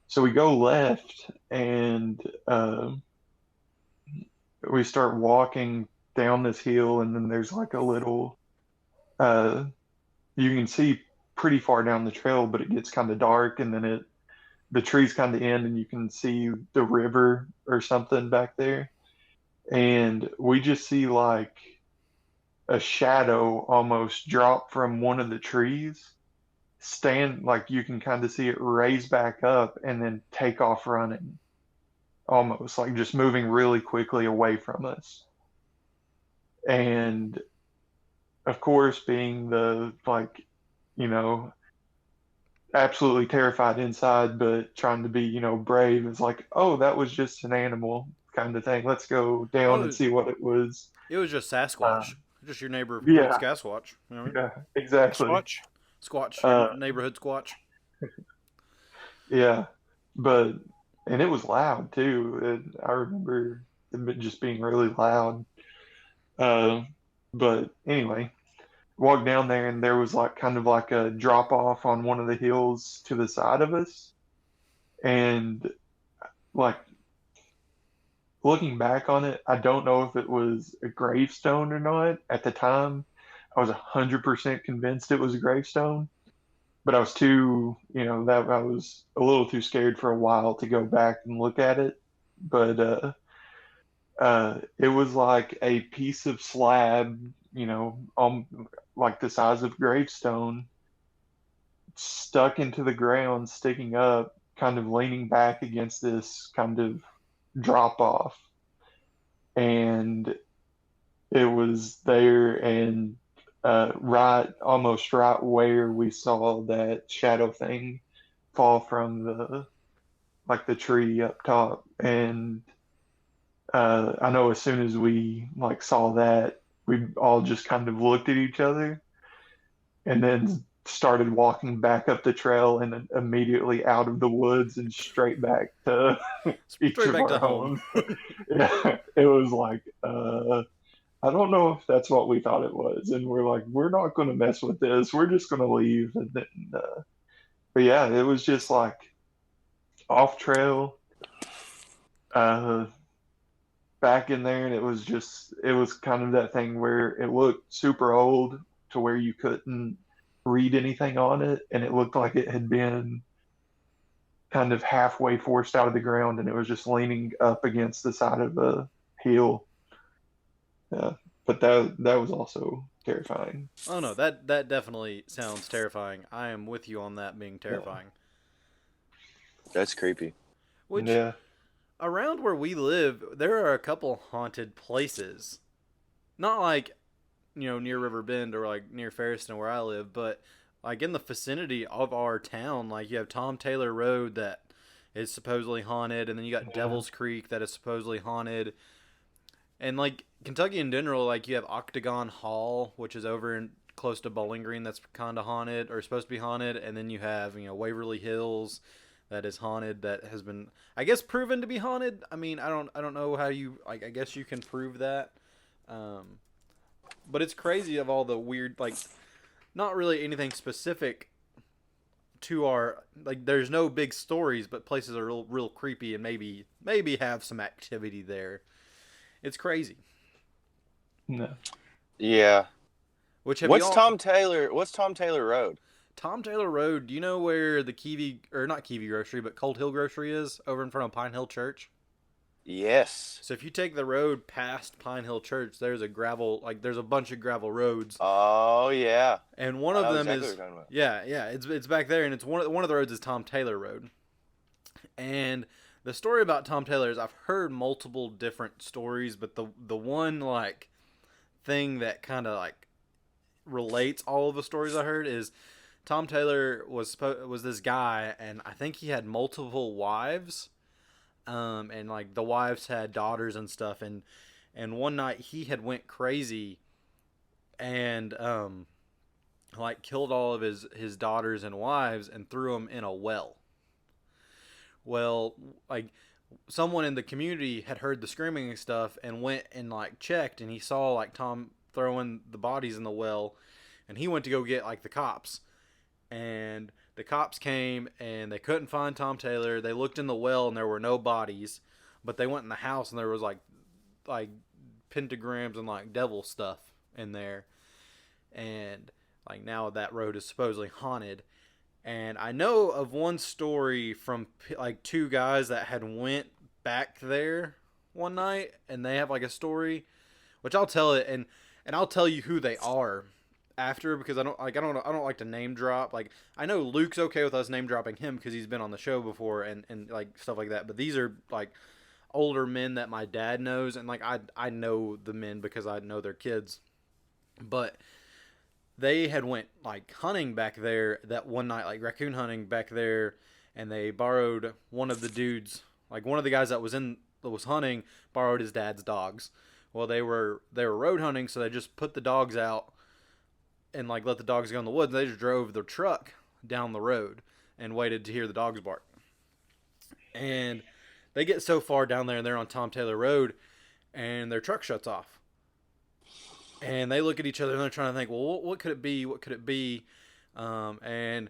So we go left and we start walking down this hill. And then there's like a little, you can see pretty far down the trail, but it gets kind of dark. And then it the trees kind of end and you can see the river or something back there. And we just see like a shadow almost drop from one of the trees, stand like you can kind of see it raise back up and then take off running, almost like just moving really quickly away from us. And of course, being the like, you know, absolutely terrified inside, but trying to be, brave, is like, oh, that was just an animal kind of thing. Let's go down and Oh, see what it was. it was just Uh, Sasquatch, just your neighborhood yeah, Sasquatch. You know what I mean? yeah, exactly. Squatch. Squatch, your Uh, neighborhood Squatch. yeah, but and it was loud too. I remember it just being really loud. Uh, but anyway, walked down there and there was like kind of like a drop off on one of the hills to the side of us, and like looking back on it, I don't know if it was a gravestone or not. At the time, I was 100% convinced it was a gravestone, but I was too, that I was a little too scared for a while to go back and look at it. But it was like a piece of slab, like the size of gravestone, stuck into the ground, sticking up, kind of leaning back against this kind of drop off. And it was there, and right, almost right where we saw that shadow thing fall from the tree up top. And I know as soon as we like saw that, we all just kind of looked at each other and then started walking back up the trail and immediately out of the woods and straight back to each Straight of back our to home. homes. Yeah, it was like, I don't know if that's what we thought it was. And we're like, we're not going to mess with this. We're just going to leave. And then, but yeah, it was just like off trail, uh, back in there. And it was kind of that thing where it looked super old to where you couldn't read anything on it. And it looked like it had been kind of halfway forced out of the ground and it was just leaning up against the side of a hill. Yeah, but that was also terrifying. Oh no, that definitely sounds terrifying. I am with you on that being Yeah. terrifying. That's creepy. Which Yeah. around where we live, there are a couple haunted places. Not like, near River Bend or like near Ferriston where I live, but like in the vicinity of our town, like you have Tom Taylor Road that is supposedly haunted, and then you got Yeah. Devil's Creek that is supposedly haunted. And like Kentucky in general, like you have Octagon Hall, which is over in close to Bowling Green, that's kind of haunted or supposed to be haunted, and then you have Waverly Hills, that is haunted, that has been, I guess, proven to be haunted. I mean, I don't know how you, like, I guess you can prove that, but it's crazy of all the weird, like, not really anything specific to our, like, there's no big stories, but places are real creepy and maybe have some activity there. It's crazy. No. Yeah. Which have What's y'all? Tom Taylor? What's Tom Taylor Road? Tom Taylor Road. Do you know where the Kiwi, or not Kiwi Grocery, but Cold Hill Grocery is over in front of Pine Hill Church? Yes. So if you take the road past Pine Hill Church, there's a bunch of gravel roads, Oh yeah. and one I of know them exactly is, what you're talking about. yeah, it's back there, and it's one of the roads is Tom Taylor Road. And the story about Tom Taylor is I've heard multiple different stories, but the one like thing that kind of like relates all of the stories I heard is Tom Taylor was this guy, and I think he had multiple wives, and like the wives had daughters and stuff, and one night he had went crazy, and like killed all of his daughters and wives and threw them in a well. Well, like someone in the community had heard the screaming and stuff and went and like checked, and he saw like Tom throwing the bodies in the well, and he went to go get like the cops, and the cops came and they couldn't find Tom Taylor. They looked in the well and there were no bodies, but they went in the house and there was like pentagrams and like devil stuff in there, and like now that road is supposedly haunted. And I know of one story from like two guys that had went back there one night, and they have like a story, which I'll tell it, and I'll tell you who they are after, because I don't like to name drop. Like, I know Luke's okay with us name dropping him because he's been on the show before and like stuff like that. But these are like older men that my dad knows, and like I know the men because I know their kids. But they had went like hunting back there that one night, like raccoon hunting back there, and they borrowed one of the dudes, like one of the guys that was hunting, borrowed his dad's dogs. Well, they were road hunting, so they just put the dogs out and like let the dogs go in the woods. They just drove their truck down the road and waited to hear the dogs bark. And they get so far down there, and they're on Tom Taylor Road, and their truck shuts off. And they look at each other, and they're trying to think, well, what could it be? What could it be? And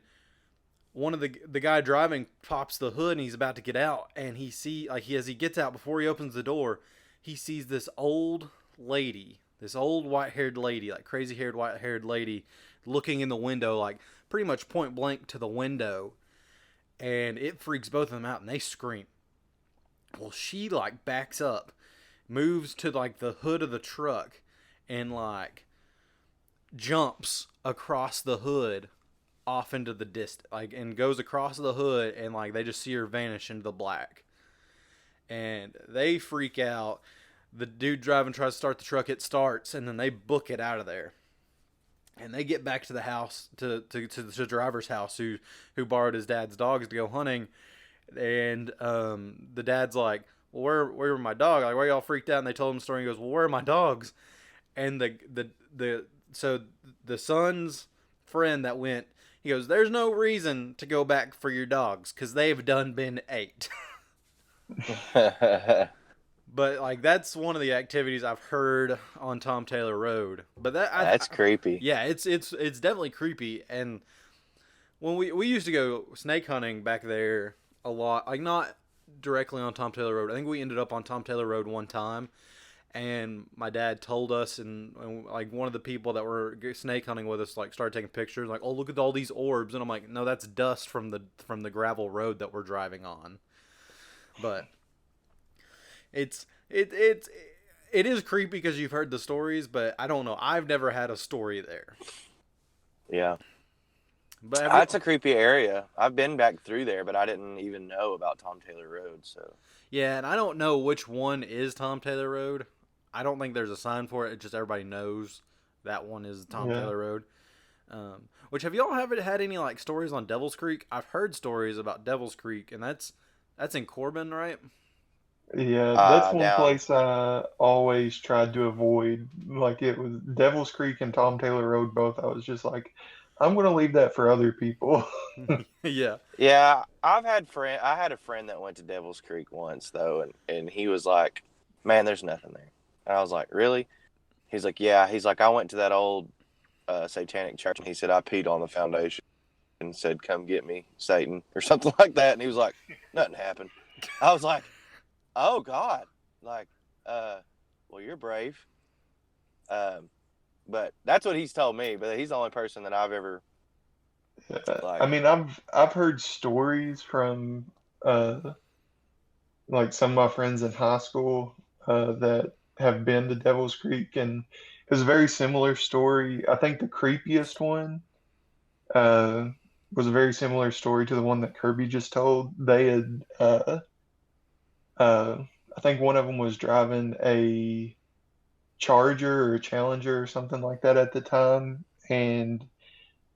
one of the guy driving pops the hood, and he's about to get out, and as he gets out, before he opens the door, he sees this old lady, this old white-haired lady, like crazy-haired white-haired lady, looking in the window, like pretty much point blank to the window, and it freaks both of them out, and they scream. Well, she like backs up, moves to like the hood of the truck, and like jumps across the hood off into the distance, like, and goes across the hood, and like they just see her vanish into the black, and they freak out. The dude driving tries to start the truck, it starts, and then they book it out of there, and they get back to the house, to the driver's house who borrowed his dad's dogs to go hunting. And the dad's like, well, where are my dog? Like, why y'all freaked out? And they told him the story, and he goes, well, where are my dogs? And so the son's friend that went, he goes, there's no reason to go back for your dogs because they've done been ate. But like, that's one of the activities I've heard on Tom Taylor Road. But that's creepy. Yeah, it's definitely creepy. And when we used to go snake hunting back there a lot, like not directly on Tom Taylor Road. I think we ended up on Tom Taylor Road one time. And my dad told us, and like one of the people that were snake hunting with us, like started taking pictures, like, oh, look at all these orbs, and I'm like, no, that's dust from the gravel road that we're driving on. But it is creepy because you've heard the stories, but I don't know, I've never had a story there. Yeah, but that's a creepy area. I've been back through there, but I didn't even know about Tom Taylor Road. So yeah, and I don't know which one is Tom Taylor Road. I don't think there's a sign for it. It's just everybody knows that one is Tom Taylor Road. Which, have y'all had any like stories on Devil's Creek? I've heard stories about Devil's Creek, and that's in Corbin, right? Yeah, that's one place I always tried to avoid. Like, it was Devil's Creek and Tom Taylor Road both. I was just like, I'm going to leave that for other people. Yeah. Yeah, I had a friend that went to Devil's Creek once though, and he was like, man, there's nothing there. And I was like, really? He's like, yeah. He's like, I went to that old satanic church, and he said, I peed on the foundation and said, come get me, Satan, or something like that. And he was like, nothing happened. I was like, oh, God. Like, well, you're brave. But that's what he's told me. But he's the only person that I've ever. Like, I mean, I've heard stories from like some of my friends in high school that have been to Devil's Creek, and it was a very similar story. I think the creepiest one was a very similar story to the one that Kirby just told. They had, I think one of them was driving a Charger or a Challenger or something like that at the time, and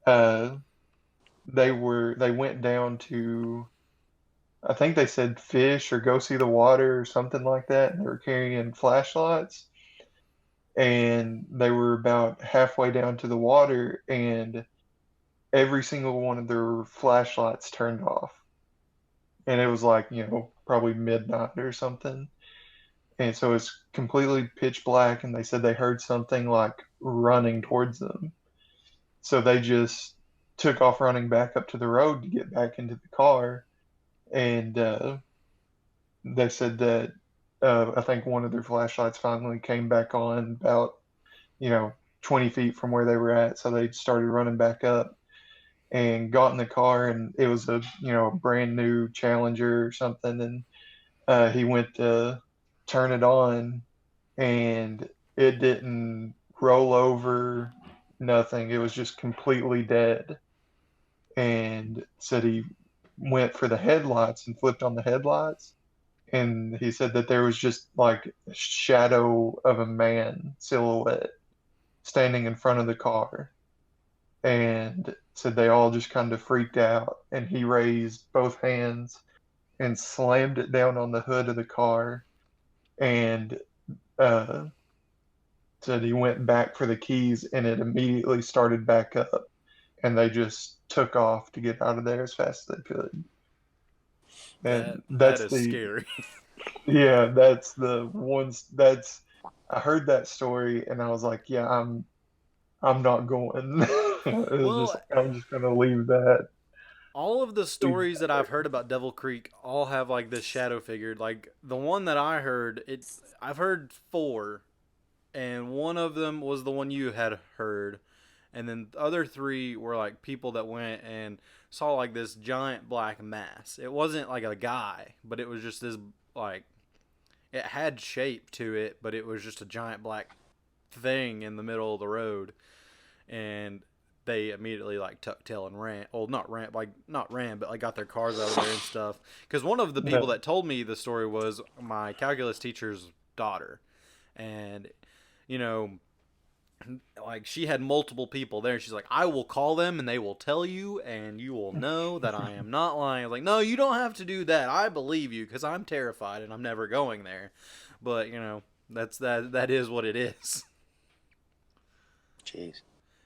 they went down to, I think they said fish or go see the water or something like that, and they were carrying flashlights, and they were about halfway down to the water, and every single one of their flashlights turned off, and it was like, probably midnight or something, and so it's completely pitch black, and they said they heard something like running towards them, so they just took off running back up to the road to get back into the car. And they said that I think one of their flashlights finally came back on about 20 feet from where they were at, so they started running back up, and got in the car, and it was a a brand new Challenger or something, and he went to turn it on, and it didn't roll over, nothing. It was just completely dead. And said he went for the headlights and flipped on the headlights, and he said that there was just like a shadow of a man silhouette standing in front of the car, and said they all just kind of freaked out, and he raised both hands and slammed it down on the hood of the car, and uh, said he went back for the keys, and it immediately started back up, and they just took off to get out of there as fast as they could. And that is scary. Yeah, that's the ones that's I heard that story, and I was like, yeah, I'm not going. I'm just gonna leave that. All of the stories that I've heard about Devil Creek all have like this shadow figure. Like the one that I heard, I've heard 4, and one of them was the one you had heard, and then the other 3 were like people that went and saw like this giant black mass. It wasn't like a guy, but it was just this like, it had shape to it, but it was just a giant black thing in the middle of the road, and they immediately like tucked tail and ran. Well, not ran, but like got their cars out of there and stuff. Because one of the people that told me the story was my calculus teacher's daughter, and like she had multiple people there. She's like, I will call them and they will tell you, and you will know that I am not lying. I was like, no, you don't have to do that. I believe you because I'm terrified and I'm never going there. But that is what it is. Jeez.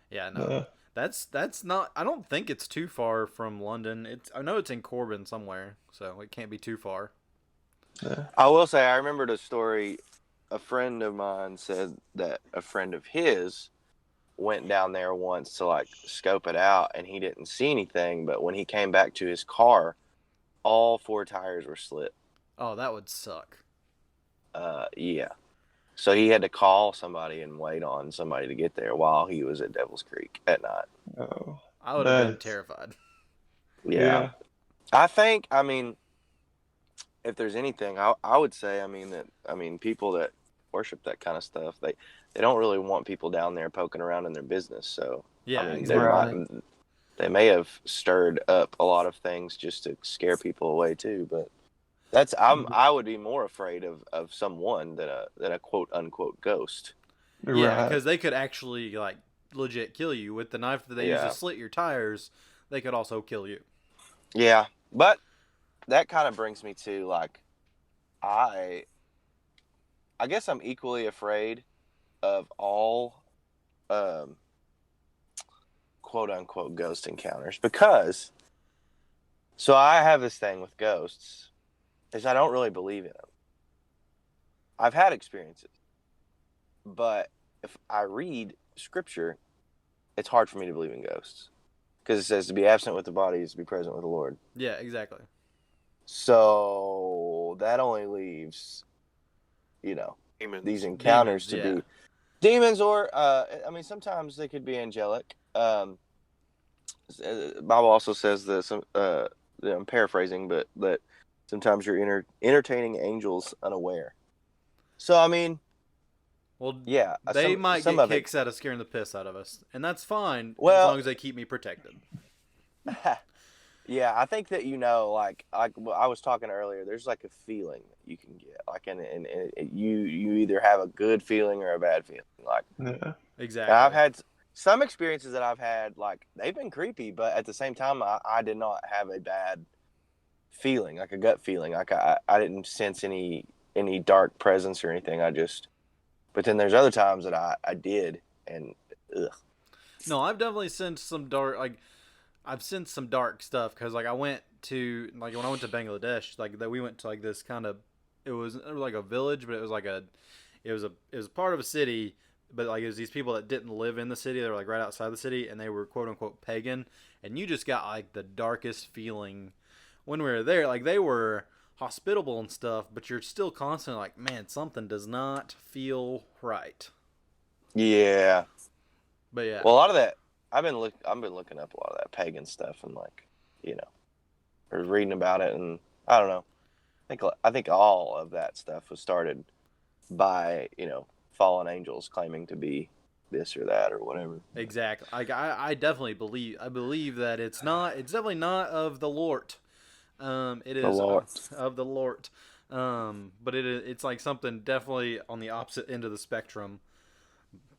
Yeah, no. That's not. I don't think it's too far from London. I know it's in Corbin somewhere, so it can't be too far. Yeah. I will say I remembered a story. A friend of mine said that a friend of his went down there once to like scope it out, and he didn't see anything. But when he came back to his car, all 4 tires were slit. Oh, that would suck. Yeah. So he had to call somebody and wait on somebody to get there while he was at Devil's Creek at night. Oh, I would have been terrified. Yeah. I mean, if there's anything, I would say, people that worship that kind of stuff, they don't really want people down there poking around in their business. So, yeah, exactly. They may have stirred up a lot of things just to scare people away too, but I would be more afraid of someone than a quote unquote ghost. Yeah, because they could actually like legit kill you with the knife that they use to slit your tires. They could also kill you. Yeah, but that kind of brings me to like, I guess I'm equally afraid of all quote unquote ghost encounters, because so I have this thing with ghosts is I don't really believe in them. I've had experiences, but if I read scripture, it's hard for me to believe in ghosts, because it says to be absent with the body is to be present with the Lord. Yeah, exactly. So that only leaves, demons. These encounters to be demons, or sometimes they could be angelic. Bible also says that I'm paraphrasing, but that sometimes you're entertaining angels unaware. So they might get kicks out of scaring the piss out of us, and that's fine as long as they keep me protected. Yeah, I think that like I was talking earlier, there's like a feeling that you can get, like, and you either have a good feeling or a bad feeling, like. Yeah, exactly. I've had some experiences that I've had, like, they've been creepy, but at the same time, I did not have a bad feeling, like a gut feeling, like I didn't sense any dark presence or anything. But then there's other times that I did, and ugh. No, I've definitely sensed some dark, like. I've seen some dark stuff because like I went to like when I went to Bangladesh, like that we went to like this kind of it was like a village, but it was like it was part of a city, but like it was these people that didn't live in the city. They were like right outside the city, and they were quote unquote pagan, and you just got like the darkest feeling when we were there. Like they were hospitable and stuff, but you're still constantly like, man, something does not feel right. Yeah. But yeah. Well, a lot of that. I've been looking up a lot of that pagan stuff and or reading about it, and I don't know. I think all of that stuff was started by fallen angels claiming to be this or that or whatever. Exactly. I definitely believe that it's definitely not of the Lord. It is of the Lord. But it's like something definitely on the opposite end of the spectrum.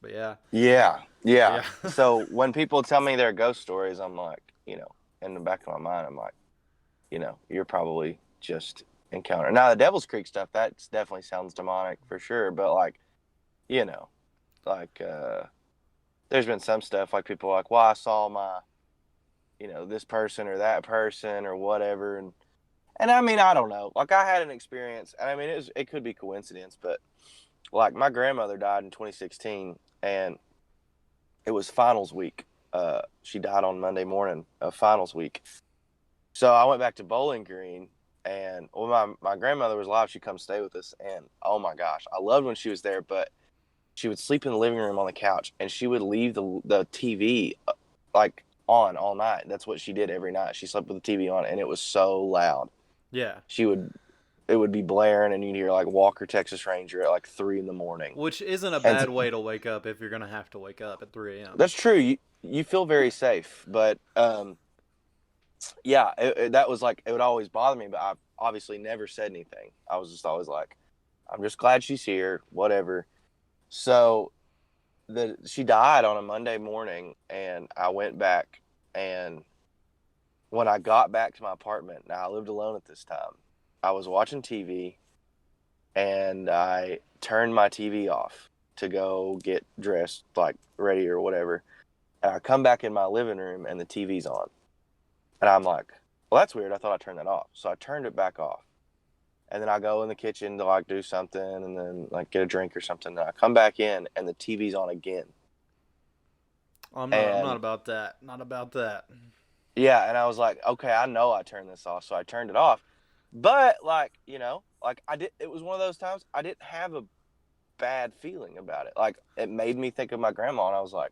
But yeah. So when people tell me their ghost stories, I'm like, in the back of my mind, I'm like, you're probably just encountering. Now the Devil's Creek stuff, that definitely sounds demonic for sure. But there's been some stuff like people are like, well, I saw my, this person or that person or whatever, and I mean, I don't know. Like I had an experience, and I mean, it could be coincidence, but like my grandmother died in 2016, and it was finals week. She died on Monday morning of finals week. So I went back to Bowling Green, and my grandmother was alive. She'd come stay with us, and oh my gosh, I loved when she was there, but she would sleep in the living room on the couch, and she would leave the TV like on all night. That's what she did every night. She slept with the TV on, and it was so loud. Yeah. It would be blaring, and you'd hear like Walker Texas Ranger at like 3 a.m. Which isn't a bad way to wake up if you're gonna have to wake up at 3 a.m. That's true. You feel very safe, but yeah, that was like, it would always bother me, but I obviously never said anything. I was just always like, I'm just glad she's here, whatever. So she died on a Monday morning, and I went back, and when I got back to my apartment, now I lived alone at this time, I was watching TV, and I turned my TV off to go get dressed, like ready or whatever. And I come back in my living room, and the TV's on. And I'm like, well, that's weird. I thought I turned that off. So I turned it back off. And then I go in the kitchen to like do something, and then like get a drink or something. And I come back in, and the TV's on again. I'm not about that. Not about that. Yeah, and I was like, okay, I know I turned this off, so I turned it off. But it was one of those times I didn't have a bad feeling about it. Like it made me think of my grandma, and I was like,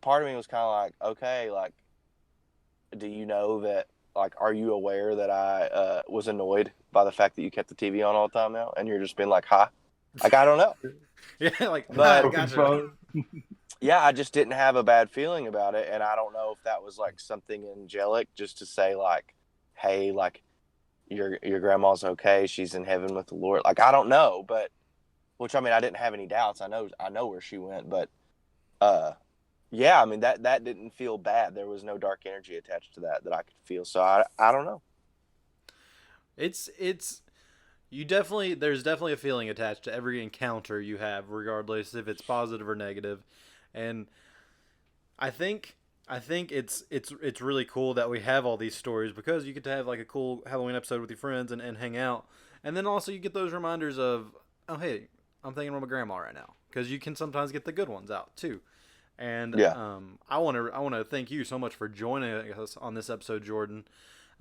part of me was kind of like, okay, like, do you know that? Like, are you aware that I was annoyed by the fact that you kept the TV on all the time now, and you're just being like, "Huh?" Like, I don't know. Yeah, like, but gotcha. Yeah, I just didn't have a bad feeling about it, and I don't know if that was like something angelic, just to say like, "Hey, like, your grandma's okay. She's in heaven with the Lord." Like, I don't know, but which I mean, I didn't have any doubts. I know where she went, but yeah, I mean that didn't feel bad. There was no dark energy attached to that I could feel. So I don't know. There's definitely a feeling attached to every encounter you have, regardless if it's positive or negative. And I think it's really cool that we have all these stories, because you get to have like a cool Halloween episode with your friends and hang out. And then also you get those reminders of, oh hey, I'm thinking of my grandma right now, because you can sometimes get the good ones out too. And yeah. I want to thank you so much for joining us on this episode, Jordan.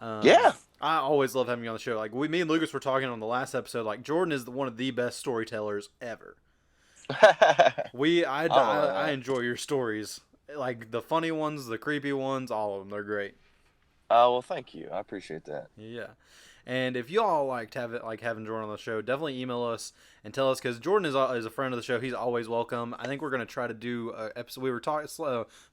Yeah, I always love having you on the show. Like me and Lucas were talking on the last episode. Like Jordan is one of the best storytellers ever. I enjoy your stories, like the funny ones, the creepy ones, all of them. They're great. Oh, well, thank you. I appreciate that. Yeah. And if y'all liked having Jordan on the show, definitely email us and tell us, because Jordan is a friend of the show. He's always welcome. I think we're going to try to do an episode. We were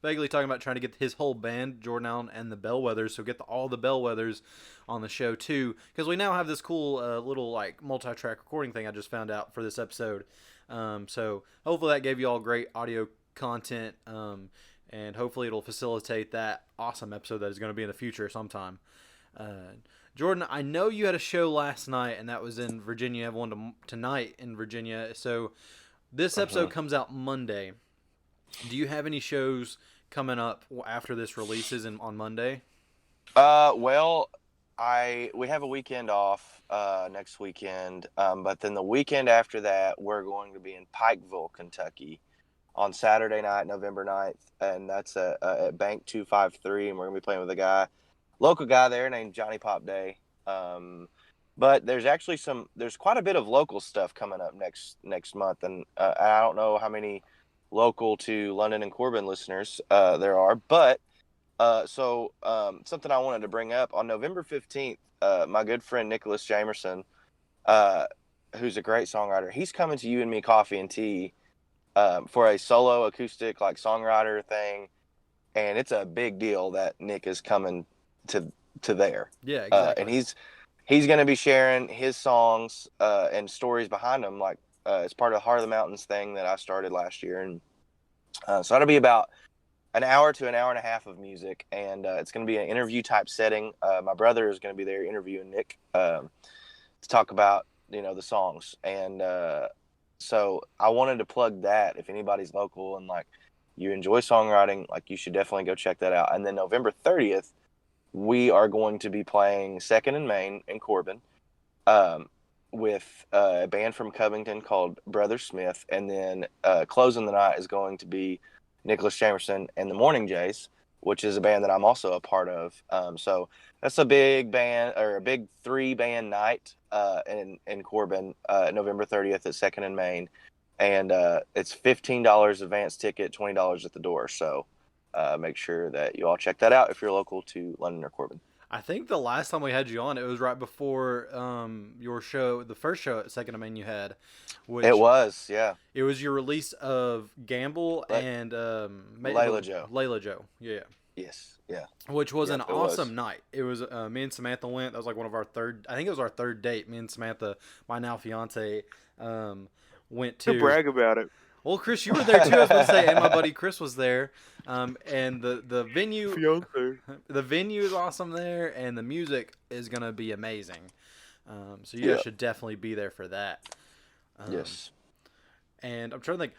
vaguely talking about trying to get his whole band, Jordan Allen and the Bellwethers, so get all the Bellwethers on the show too, because we now have this cool little like multi-track recording thing I just found out for this episode. So hopefully that gave you all great audio content, and hopefully it'll facilitate that awesome episode that is going to be in the future sometime. Jordan, I know you had a show last night, and that was in Virginia. You have one tonight in Virginia. So this episode comes out Monday. Do you have any shows coming up after this releases on Monday? Well, we have a weekend off next weekend, but then the weekend after that, we're going to be in Pikeville, Kentucky, on Saturday night, November 9th, and that's at Bank 253, and we're going to be playing with a local guy there named Johnny Pop Day. But there's actually there's quite a bit of local stuff coming up next month, and I don't know how many local to London and Corbin listeners, there are. But something I wanted to bring up on November 15th, my good friend Nicholas Jamerson, who's a great songwriter, he's coming to You and Me Coffee and Tea for a solo acoustic like songwriter thing, and it's a big deal that Nick is coming to there. Yeah, exactly. And he's going to be sharing his songs and stories behind them, like it's part of the Heart of the Mountains thing that I started last year, and so it'll be about an hour to an hour and a half of music, and it's going to be an interview type setting. My brother is going to be there interviewing Nick to talk about the songs, and so I wanted to plug that. If anybody's local and like you enjoy songwriting, like you should definitely go check that out. And then November 30th, we are going to be playing Second and Main in Corbin with a band from Covington called Brother Smith, and then closing the night is going to be Nicholas Jamerson and the Morning Jays, which is a band that I'm also a part of. So that's a big band, or a big 3-band night in Corbin, November 30th at Second and Main, and it's $15 advance ticket, $20 at the door. So make sure that you all check that out if you're local to London or Corbin. I think the last time we had you on, it was right before your show, the first show at Second and Main you had. It was, yeah. It was your release of Gamble and Layla Joe. Layla Joe, yeah. Yes, yeah. Which was an awesome night. It was me and Samantha went. That was like one of our I think it was our third date. Me and Samantha, my now fiance, went to. To brag about it. Well, Chris, you were there too. I was going to say, and my buddy Chris was there. And the venue, the venue is awesome there, and the music is going to be amazing. So you guys should definitely be there for that. Yes. And I'm trying to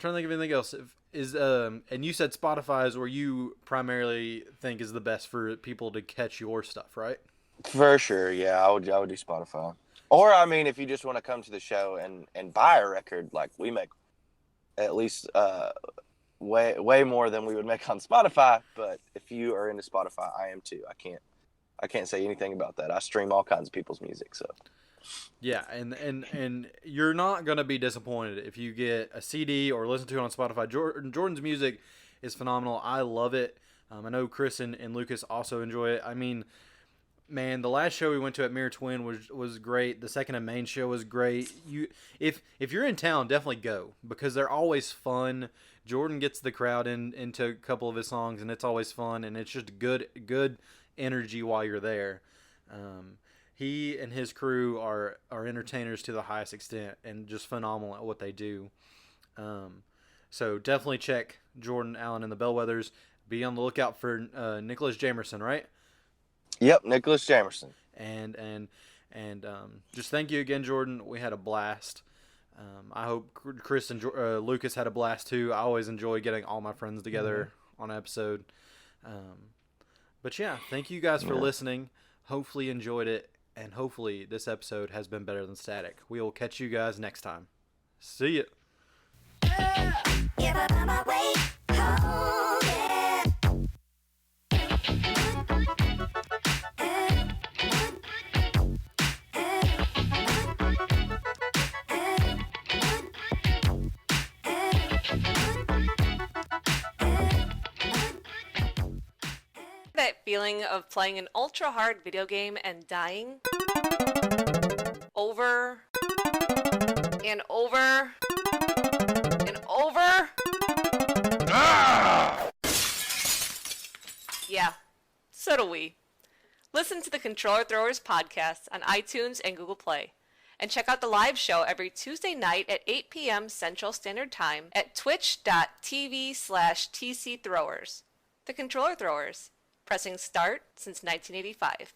think of anything else. And you said Spotify is where you primarily think is the best for people to catch your stuff, right? For sure, yeah. I would do Spotify. Or I mean, if you just want to come to the show and buy a record, like we make at least way more than we would make on Spotify. But if you are into Spotify, I am too. I can't say anything about that. I stream all kinds of people's music, so. Yeah, and you're not gonna be disappointed if you get a CD or listen to it on Spotify. Jordan's music is phenomenal. I love it. I know Chris and Lucas also enjoy it. I mean, man, the last show we went to at Mirror Twin was great. The Second and Main show was great. If you're in town, definitely go, because they're always fun. Jordan gets the crowd into a couple of his songs, and it's always fun, and it's just good energy while you're there. He and his crew are entertainers to the highest extent, and just phenomenal at what they do. So definitely check Jordan Allen and the Bellwethers. Be on the lookout for Nicholas Jamerson, right? Yep, Nicholas Jamerson. And just thank you again, Jordan. We had a blast. I hope Chris and Lucas had a blast too. I always enjoy getting all my friends together on an episode. But yeah, thank you guys for listening. Hopefully you enjoyed it, and hopefully this episode has been better than static. We will catch you guys next time. See ya. That feeling of playing an ultra hard video game and dying over and over and over. Yeah, so do we. Listen to the Controller Throwers podcast on iTunes and Google Play. And check out the live show every Tuesday night at 8 p.m. Central Standard Time at twitch.tv/TCThrowers. The Controller Throwers, pressing start since 1985.